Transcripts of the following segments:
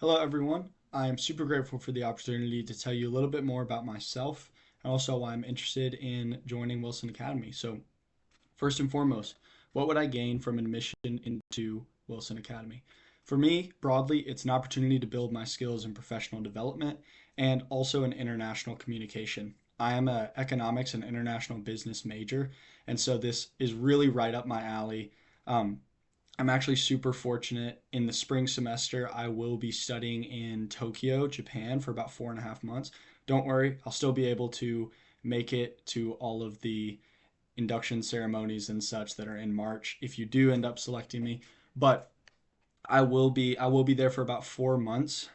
Hello, everyone. I'm super grateful for the opportunity to tell you a little bit more about myself and also why I'm interested in joining Wilson Academy. So, first and foremost, what would I gain from admission into Wilson Academy? For me, broadly, it's an opportunity to build my skills in professional development and also in international communication. I am an economics and international business major, and so this is really right up my alley. Um, I'm actually super fortunate. In the spring semester, I will be studying in Tokyo, Japan for about 4.5 months. Don't worry, I'll still be able to make it to all of the induction ceremonies and such that are in March if you do end up selecting me. But I will be there for about 4 months,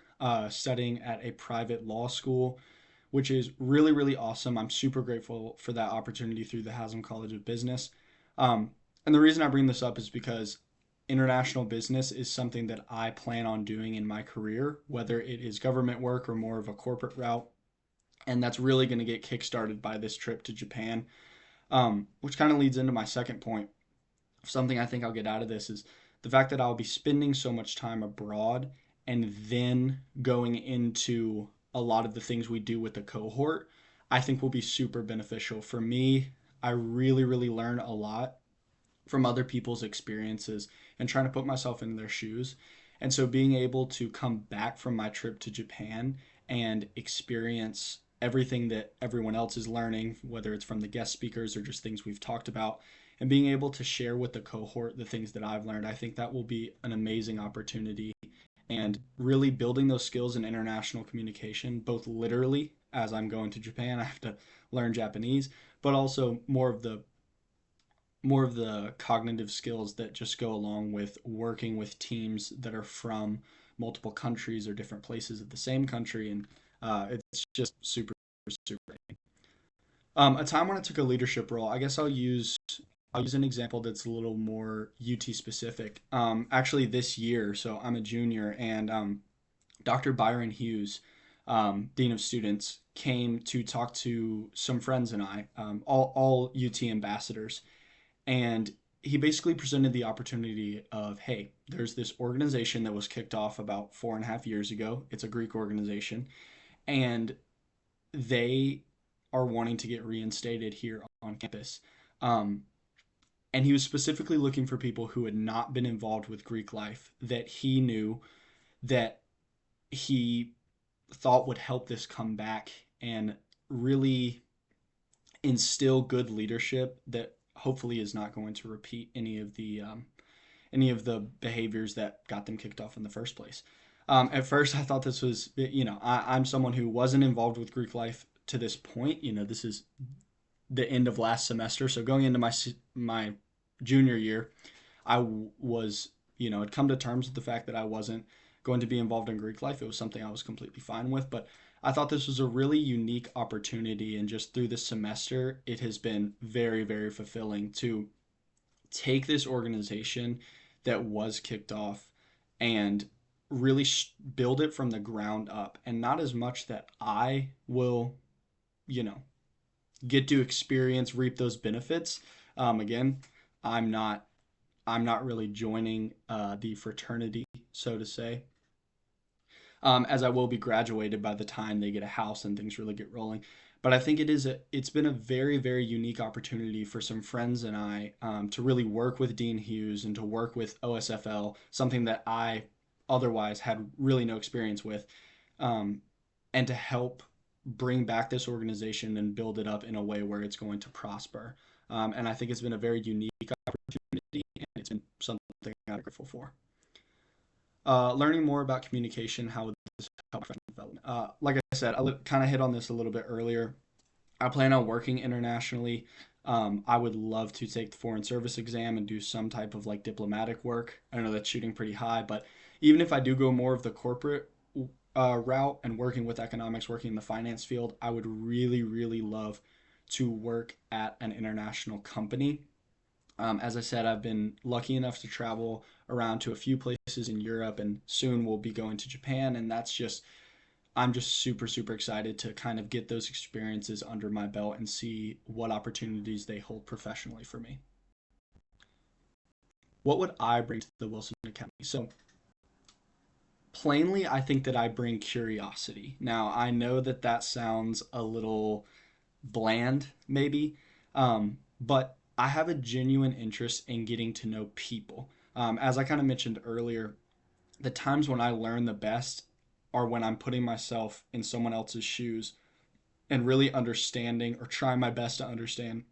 studying at a private law school, which is really really awesome. I'm super grateful for that opportunity through the Haslam College of Business. And the reason I bring this up is because international business is something that I plan on doing in my career, whether it is government work or more of a corporate route. And that's really going to get kickstarted by this trip to Japan, which kind of leads into my second point. Something I think I'll get out of this is the fact that I'll be spending so much time abroad and then going into a lot of the things we do with the cohort, I think will be super beneficial. For me, I really, really learn a lot from other people's experiences and trying to put myself in their shoes. And so being able to come back from my trip to Japan and experience everything that everyone else is learning, whether it's from the guest speakers or just things we've talked about, and being able to share with the cohort the things that I've learned, I think that will be an amazing opportunity. And really building those skills in international communication, both literally as I'm going to Japan, I have to learn Japanese, but also more of the cognitive skills that just go along with working with teams that are from multiple countries or different places of the same country, and it's just super super. A time when I took a leadership role, I guess I'll use an example that's a little more UT specific. Actually, this year, so I'm a junior, and Dr. Byron Hughes, dean of students, came to talk to some friends and I, all UT ambassadors, and he basically presented the opportunity of, hey, there's this organization that was kicked off about 4.5 years ago. It's a Greek organization, and they are wanting to get reinstated here on campus. Um, and he was specifically looking for people who had not been involved with Greek life that he knew that he thought would help this come back and really instill good leadership that hopefully is not going to repeat any of the behaviors that got them kicked off in the first place. At first, I thought this was, I'm someone who wasn't involved with Greek life to this point. This is the end of last semester, so going into my junior year, I was, had come to terms with the fact that I wasn't going to be involved in Greek life. It was something I was completely fine with, but I thought this was a really unique opportunity, and just through this semester, it has been very, very fulfilling to take this organization that was kicked off and really build it from the ground up. And not as much that I will, you know, get to experience, reap those benefits. Again, I'm not I'm not really joining the fraternity, so to say, as I will be graduated by the time they get a house and things really get rolling. But I think it's been a very very unique opportunity for some friends and I, to really work with Dean Hughes and to work with OSFL, something that I otherwise had really no experience with, um, and to help bring back this organization and build it up in a way where it's going to prosper. And I think it's been a very unique opportunity, and it's been something I'm grateful for. Learning more about communication, how would this help professional development? Like I said, I kind of hit on this a little bit earlier. I plan on working internationally. I would love to take the foreign service exam and do some type of like diplomatic work. I know that's shooting pretty high, but even if I do go more of the corporate route and working with economics, working in the finance field, I would really, really love to work at an international company. As I said, I've been lucky enough to travel around to a few places in Europe, and soon we'll be going to Japan. And I'm just super, super excited to kind of get those experiences under my belt and see what opportunities they hold professionally for me. What would I bring to the Wilson Academy? So, plainly, I think that I bring curiosity. Now, I know that that sounds a little bland, maybe, but I have a genuine interest in getting to know people. As I kind of mentioned earlier, the times when I learn the best are when I'm putting myself in someone else's shoes and really understanding or trying my best to understand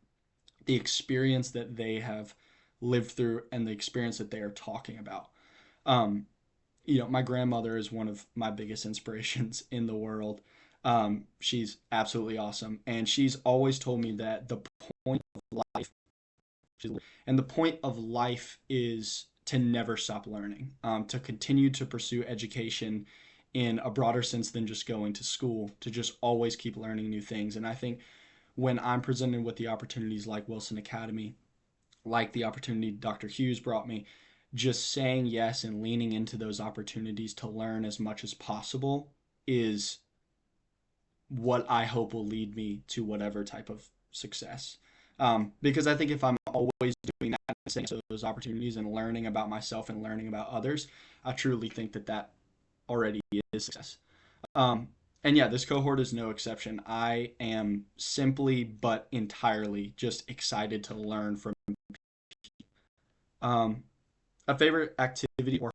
the experience that they have lived through and the experience that they are talking about. Um, my grandmother is one of my biggest inspirations in the world. She's absolutely awesome, and she's always told me that the point of life, and the point of life is to never stop learning, to continue to pursue education in a broader sense than just going to school, to just always keep learning new things. And I think when I'm presented with the opportunities like Wilson Academy, like the opportunity Dr. Hughes brought me, just saying yes and leaning into those opportunities to learn as much as possible is what I hope will lead me to whatever type of success. Because I think if I'm always doing that, saying yes to those opportunities and learning about myself and learning about others, I truly think that that already is success. Um, and yeah, this cohort is no exception. I am simply but entirely just excited to learn from. Um, a favorite activity or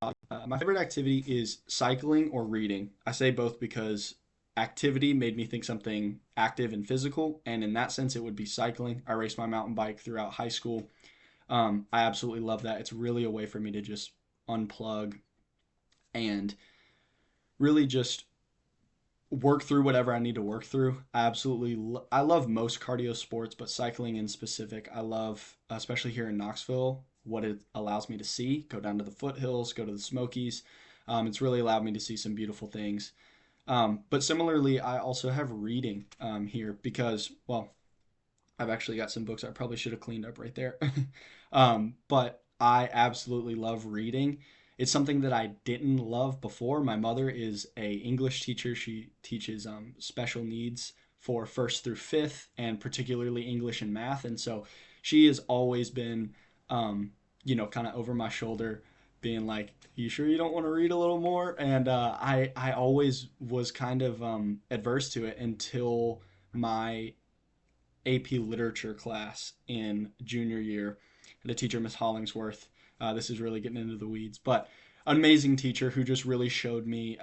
hobby. My favorite activity is cycling or reading. I say both because activity made me think something active and physical, and in that sense, it would be cycling. I raced my mountain bike throughout high school. I absolutely love that. It's really a way for me to just unplug and really just work through whatever I need to work through. I love most cardio sports, but cycling in specific, I love, especially here in Knoxville, what it allows me to see. Go down to the foothills, go to the Smokies. It's really allowed me to see some beautiful things. But similarly, I also have reading here because, well, I've actually got some books I probably should have cleaned up right there. But I absolutely love reading. It's something that I didn't love before. My mother is a English teacher. She teaches special needs for first through fifth, and particularly English and math. And so she has always been, kind of over my shoulder, being like, "You sure you don't want to read a little more?" And I always was kind of adverse to it until my AP literature class in junior year. The teacher, Miss Hollingsworth. This is really getting into the weeds, but amazing teacher who just really showed me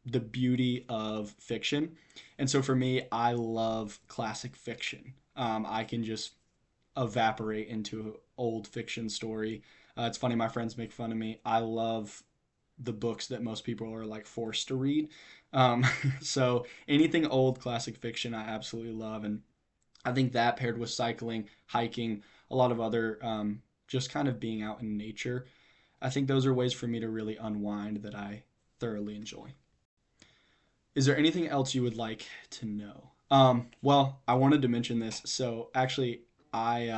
the beauty of fiction. And so for me, I love classic fiction. I can just evaporate into an old fiction story. It's funny, my friends make fun of me. I love the books that most people are like forced to read. Um, so anything old classic fiction, I absolutely love. And I think that paired with cycling, hiking, a lot of other just kind of being out in nature, I think those are ways for me to really unwind that I thoroughly enjoy. Is there anything else you would like to know? Well, I wanted to mention this. So actually, I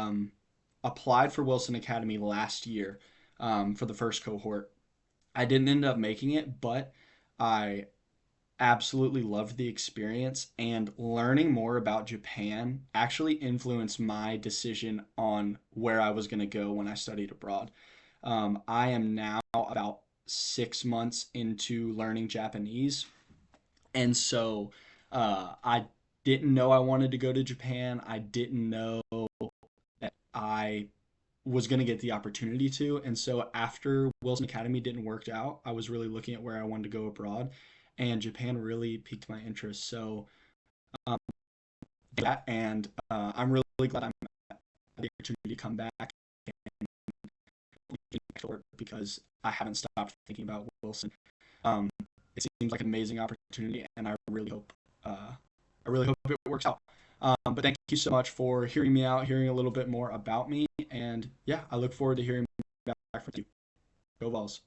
applied for Wilson Academy last year for the first cohort. I didn't end up making it, but I absolutely loved the experience, and learning more about Japan actually influenced my decision on where I was going to go when I studied abroad. I am now about 6 months into learning Japanese, and so I didn't know I wanted to go to Japan. I didn't know that I was going to get the opportunity to. And so after Wilson Academy didn't work out, I was really looking at where I wanted to go abroad, and Japan really piqued my interest. So um, that, and I'm really glad I'm had the opportunity to come back and because I haven't stopped thinking about Wilson. Um, it seems like an amazing opportunity, and I really hope it works out. But thank you so much for hearing me out, hearing a little bit more about me, and yeah, I look forward to hearing back from you. Go Vols.